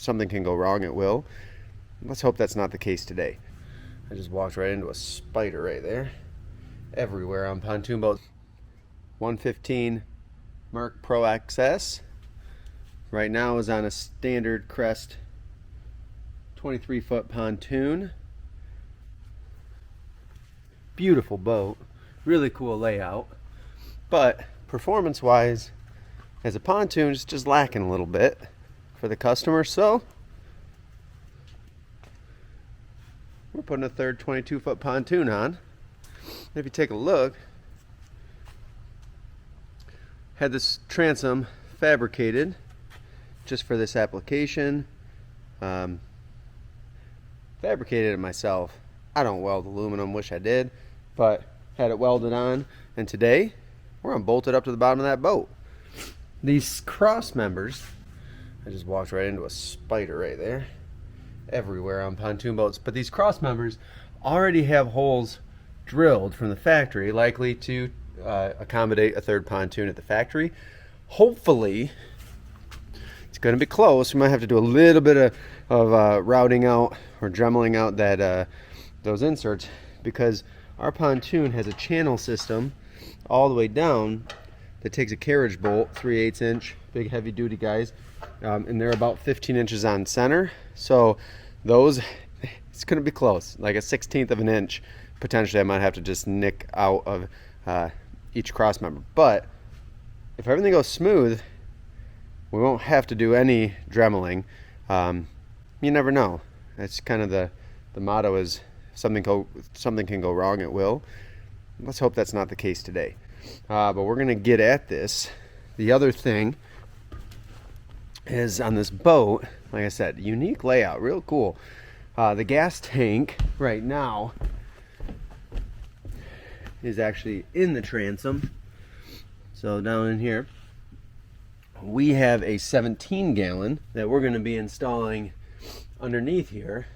something can go wrong, it will. Let's hope that's not the case today. I just walked right into a spider right there. Everywhere on pontoon boats. 115 Merc Pro XS. Right now is on a standard Crest 23-foot pontoon. Beautiful boat, really cool layout, but performance-wise, as a pontoon, it's just lacking a little bit for the customer. So we're putting a third 22-foot pontoon on. If you take a look, had this transom fabricated just for this application. Fabricated it myself. I don't weld aluminum, wish I did, but had it welded on, and today we're gonna bolt it up to the bottom of that boat. These cross members, I just walked right into a spider right there. Everywhere on pontoon boats, but these cross members already have holes drilled from the factory, likely to accommodate a third pontoon at the factory. Hopefully, it's going to be close. We might have to do a little bit of routing out or dremeling out that those inserts, because our pontoon has a channel system all the way down that takes a carriage bolt, 3/8 inch, big heavy duty guys, and they're about 15 inches on center. So those, it's going to be close, like a 1/16 of an inch. Potentially I might have to just nick out of each cross member. But if everything goes smooth, we won't have to do any dremeling. You never know. That's kind of the motto is something can go wrong, it will. Let's hope that's not the case today. But we're going to get at this. The other thing is on this boat, like I said, unique layout, real cool. The gas tank right now is actually in the transom. So down in here we have a 17 gallon that we're going to be installing underneath here.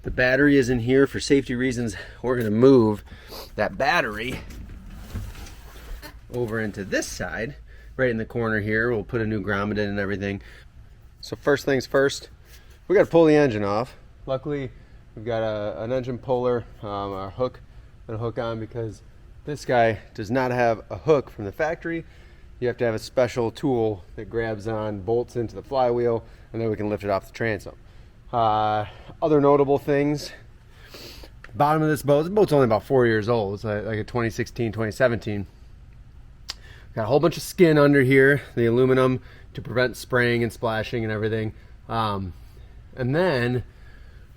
The battery is in here for safety reasons. We're going to move that battery over into this side, right in the corner here. We'll put a new grommet in and everything. So first things first, we got to pull the engine off. Luckily, we've got an engine puller, our hook that'll hook on, because this guy does not have a hook from the factory. You have to have a special tool that grabs on, bolts into the flywheel, and then we can lift it off the transom. Other notable things, bottom of this boat's only about 4 years old. It's like a 2016, 2017. Got a whole bunch of skin under here, the aluminum to prevent spraying and splashing and everything. And then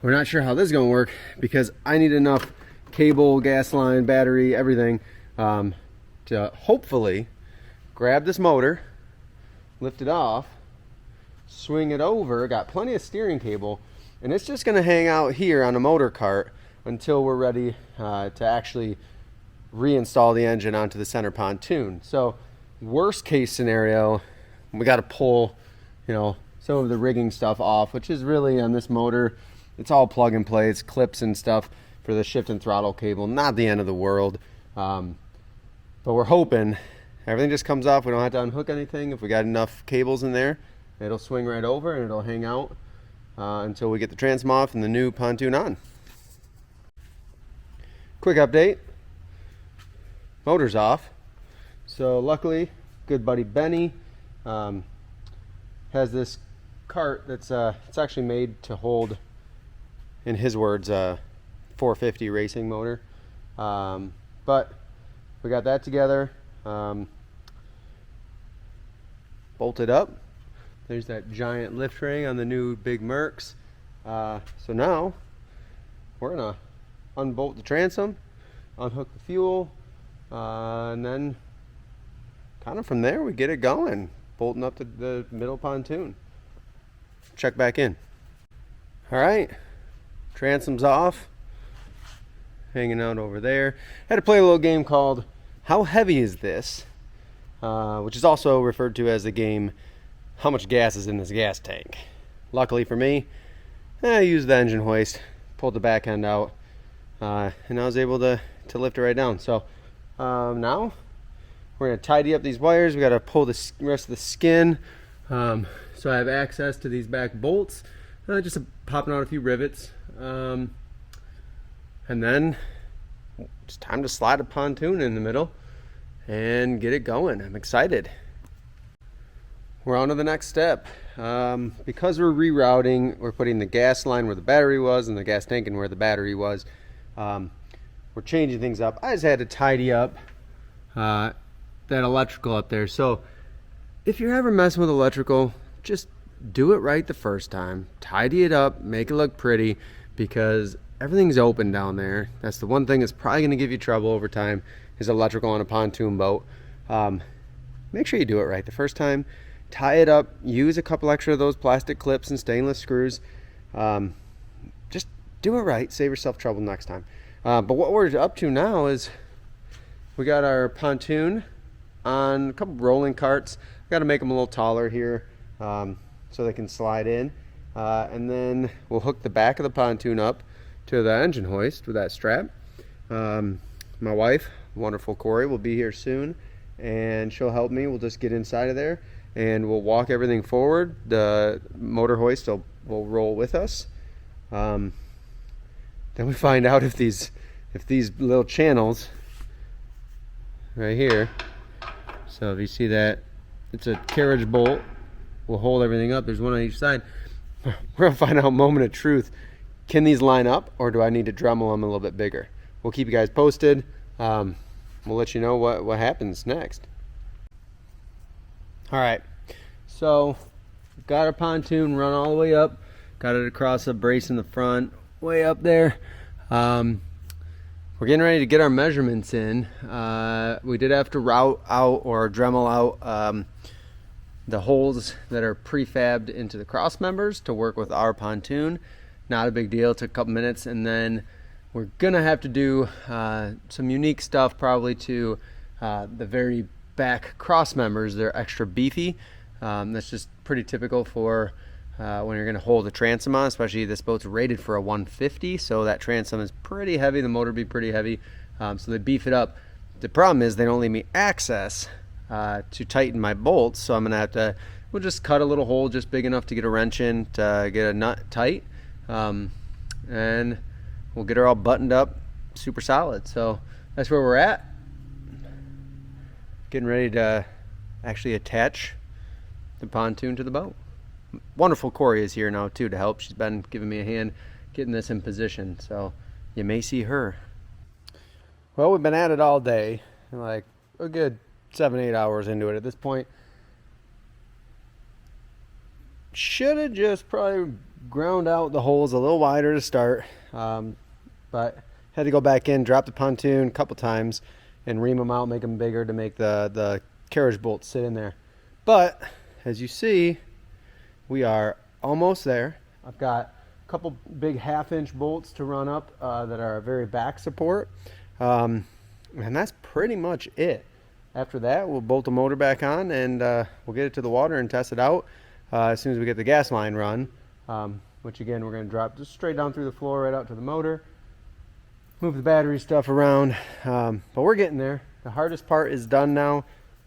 we're not sure how this is going to work, because I need enough cable, gas line, battery, everything to hopefully grab this motor, lift it off, swing it over. Got plenty of steering cable, and it's just going to hang out here on a motor cart until we're ready to actually reinstall the engine onto the center pontoon. So worst case scenario, we got to pull, some of the rigging stuff off, which is really on this motor. It's all plug and play. It's clips and stuff for the shift and throttle cable. Not the end of the world. But we're hoping everything just comes off. We don't have to unhook anything. If we got enough cables in there, it'll swing right over and it'll hang out until we get the transom off and the new pontoon on. Quick update. Motor's off. So luckily, good buddy Benny has this cart that's it's actually made to hold, in his words, 450 racing motor. But we got that together, bolted up. There's that giant lift ring on the new big Mercs. So now we're gonna unbolt the transom, unhook the fuel, and then kind of from there we get it going, bolting up the middle pontoon. Check back in. All right, transom's off, hanging out over there. Had to play a little game called How Heavy Is This, which is also referred to as the game How Much Gas Is in This Gas Tank. Luckily for me, I used the engine hoist, pulled the back end out, and I was able to lift it right down. So now we're going to tidy up these wires. We got to pull the rest of the skin, so I have access to these back bolts. Just popping out a few rivets. And then it's time to slide a pontoon in the middle and get it going. I'm excited. We're on to the next step. Because we're rerouting, we're putting the gas line where the battery was and the gas tank in where the battery was. We're changing things up. I just had to tidy up that electrical up there. So if you're ever messing with electrical, just do it right the first time. Tidy it up, make it look pretty, because everything's open down there. That's the one thing that's probably going to give you trouble over time, is electrical on a pontoon boat. Make sure you do it right the first time. Tie it up, use a couple extra of those plastic clips and stainless screws. Just do it right, save yourself trouble next time. But what we're up to now is we got our pontoon on a couple rolling carts. Got to make them a little taller here so they can slide in. And then we'll hook the back of the pontoon up to the engine hoist with that strap. My wife, wonderful Corey, will be here soon, and she'll help me. We'll just get inside of there and we'll walk everything forward. The motor hoist will roll with us. Then we find out if these little channels right here, so if you see that, it's a carriage bolt, will hold everything up. There's one on each side. We're gonna find out, moment of truth. Can these line up, or do I need to Dremel them a little bit bigger? We'll keep you guys posted. We'll let you know what happens next. All right, so got our pontoon run all the way up, got it across a brace in the front, way up there. We're getting ready to get our measurements in. We did have to route out or Dremel out the holes that are prefabbed into the cross members to work with our pontoon. Not a big deal, it took a couple minutes. And then we're gonna have to do some unique stuff probably to the very back cross members. They're extra beefy. That's just pretty typical for when you're going to hold a transom on, especially this boat's rated for a 150, so that transom is pretty heavy, the motor will be pretty heavy, so they beef it up. The problem is they don't leave me access to tighten my bolts, so I'm going to have to, we'll just cut a little hole just big enough to get a wrench in to get a nut tight, and we'll get her all buttoned up super solid. So that's where we're at. Getting ready to actually attach the pontoon to the boat. Wonderful Corey is here now too to help. She's been giving me a hand getting this in position, so you may see her. Well, we've been at it all day, like a good 7-8 hours into it at this point. Should have just probably ground out the holes a little wider to start, but had to go back in, drop the pontoon a couple times and ream them out, make them bigger to make the carriage bolts sit in there. But as you see, we are almost there. I've got a couple big 1/2-inch bolts to run up that are a very back support, and that's pretty much it. After that, we'll bolt the motor back on and we'll get it to the water and test it out as soon as we get the gas line run, which again we're going to drop just straight down through the floor right out to the motor, move the battery stuff around, but we're getting there. The hardest part is done now.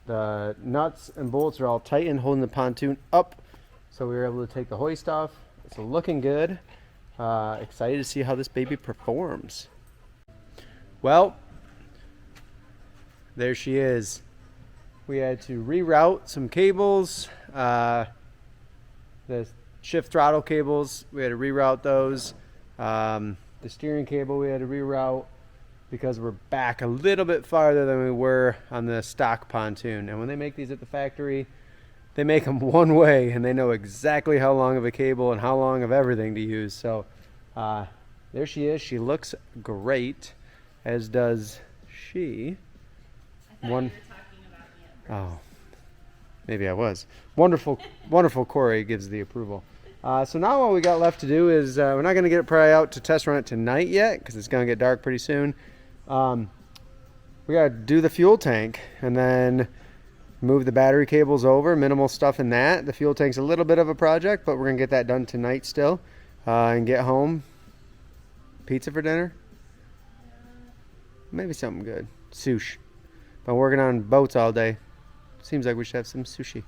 The nuts and bolts are all tightened, holding the pontoon up, so we were able to take the hoist off. It's looking good. Excited to see how this baby performs. Well, there she is. We had to reroute some cables. The shift throttle cables, we had to reroute those. The steering cable we had to reroute because we're back a little bit farther than we were on the stock pontoon. And when they make these at the factory, they make them one way and they know exactly how long of a cable and how long of everything to use. So there she is. She looks great, as does she. I thought you were talking about me at first. Oh, maybe I was. Wonderful, wonderful Corey gives the approval. So now what we got left to do is we're not going to get it probably out to test run it tonight yet because it's going to get dark pretty soon. We got to do the fuel tank and then move the battery cables over. Minimal stuff in that. The fuel tank's a little bit of a project, but we're going to get that done tonight still and get home. Pizza for dinner? Maybe something good. Sushi. Been working on boats all day. Seems like we should have some sushi.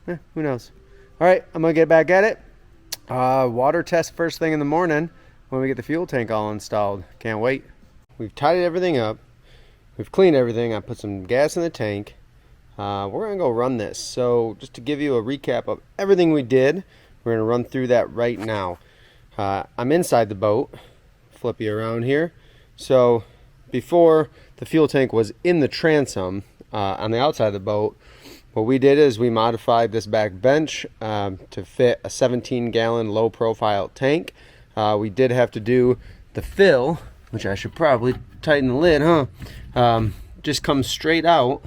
Who knows? All right, I'm going to get back at it. Water test first thing in the morning when we get the fuel tank all installed. Can't wait. We've tidied everything up. We've cleaned everything. I put some gas in the tank. We're gonna go run this. So just to give you a recap of everything we did, we're gonna run through that right now. I'm inside the boat. Flip you around here. So before, the fuel tank was in the transom on the outside of the boat. What we did is we modified this back bench to fit a 17-gallon low profile tank. We did have to do the fill, which I should probably tighten the lid, huh? Just comes straight out.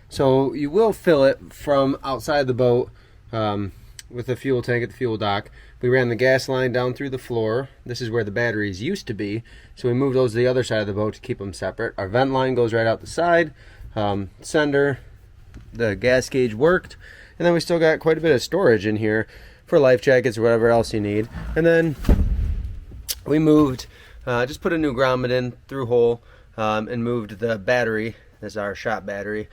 So you will fill it from outside the boat with the fuel tank at the fuel dock. We ran the gas line down through the floor. This is where the batteries used to be. So we moved those to the other side of the boat to keep them separate. Our vent line goes right out the side. Sender, the gas gauge worked. And then we still got quite a bit of storage in here for life jackets or whatever else you need. And then we moved, just put a new grommet in through hole and moved the battery. This is our shop battery.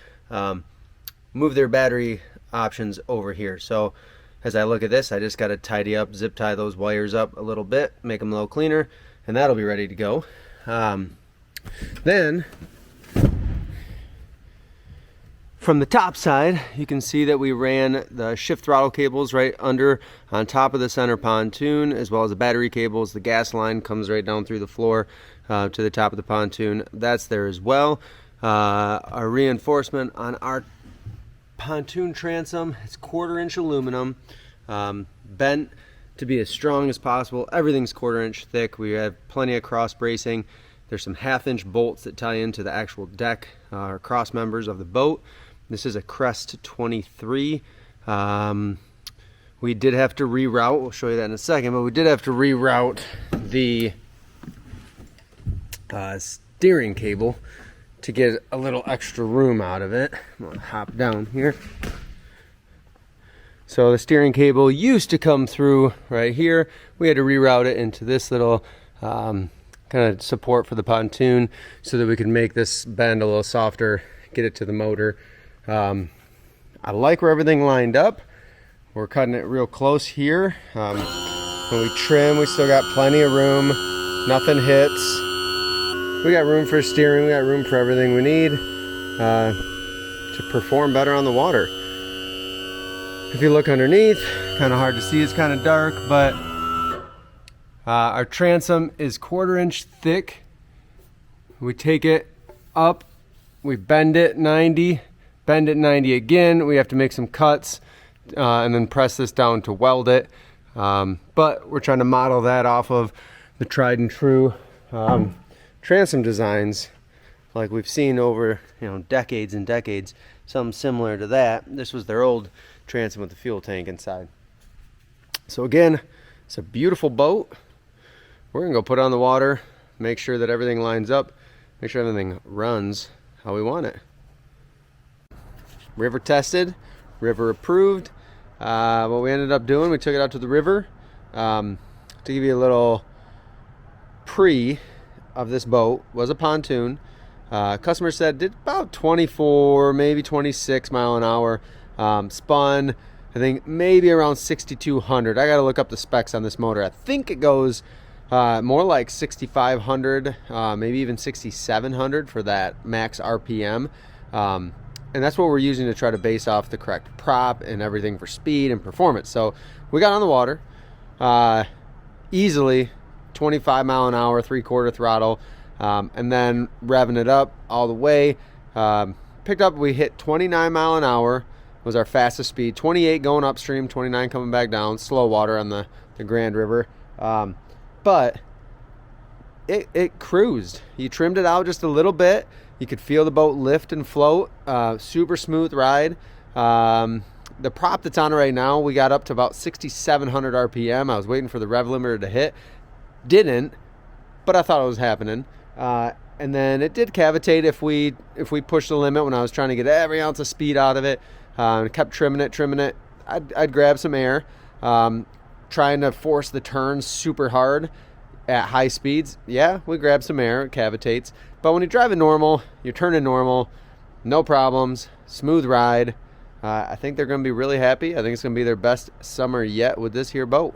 Move their battery options over here. So as I look at this, I just got to tidy up, zip tie those wires up a little bit, make them a little cleaner, and that'll be ready to go. Then from the top side, you can see that we ran the shift throttle cables right under on top of the center pontoon, as well as the battery cables. The gas line comes right down through the floor to the top of the pontoon. That's there as well. Our reinforcement on our pontoon transom, it's 1/4-inch aluminum, bent to be as strong as possible. Everything's 1/4-inch thick. We have plenty of cross bracing. There's some 1/2-inch bolts that tie into the actual deck or cross members of the boat. This is a Crest 23. We did have to reroute, we'll show you that in a second, but we did have to reroute the steering cable to get a little extra room out of it. I'm gonna hop down here. So the steering cable used to come through right here. We had to reroute it into this little kind of support for the pontoon so that we could make this bend a little softer, get it to the motor. I like where everything lined up. We're cutting it real close here. When we trim, we still got plenty of room. Nothing hits. We got room for steering. We got room for everything we need to perform better on the water. If you look underneath, kind of hard to see. It's kind of dark, but our transom is 1/4-inch thick. We take it up. We bend it 90. Bend it 90 again. We have to make some cuts and then press this down to weld it. But we're trying to model that off of the tried and true transom designs like we've seen over decades and decades. Something similar to that. This was their old transom with the fuel tank inside. So again, it's a beautiful boat. We're gonna go put it on the water, make sure that everything lines up, make sure everything runs how we want it. River tested, river approved. What we ended up doing, we took it out to the river to give you a little pre of this boat. Was a pontoon. Customer said did about 24, maybe 26 mile an hour. Spun, I think maybe around 6,200. I got to look up the specs on this motor. I think it goes more like 6,500, maybe even 6,700 for that max RPM. And that's what we're using to try to base off the correct prop and everything for speed and performance. So we got on the water easily 25 mile an hour, 3/4 throttle, and then revving it up all the way. Picked up, we hit 29 mile an hour was our fastest speed, 28 going upstream, 29 coming back down, slow water on the Grand River. But it cruised. You trimmed it out just a little bit. You could feel the boat lift and float. Super smooth ride. The prop that's on it right now, we got up to about 6,700 RPM. I was waiting for the rev limiter to hit. Didn't, but I thought it was happening. And then it did cavitate if we pushed the limit when I was trying to get every ounce of speed out of it. Kept trimming it. I'd grab some air, trying to force the turns super hard at high speeds. Yeah, we grab some air, it cavitates. But when you're driving normal, you're turning normal, no problems, smooth ride. I think they're going to be really happy. I think it's going to be their best summer yet with this here boat.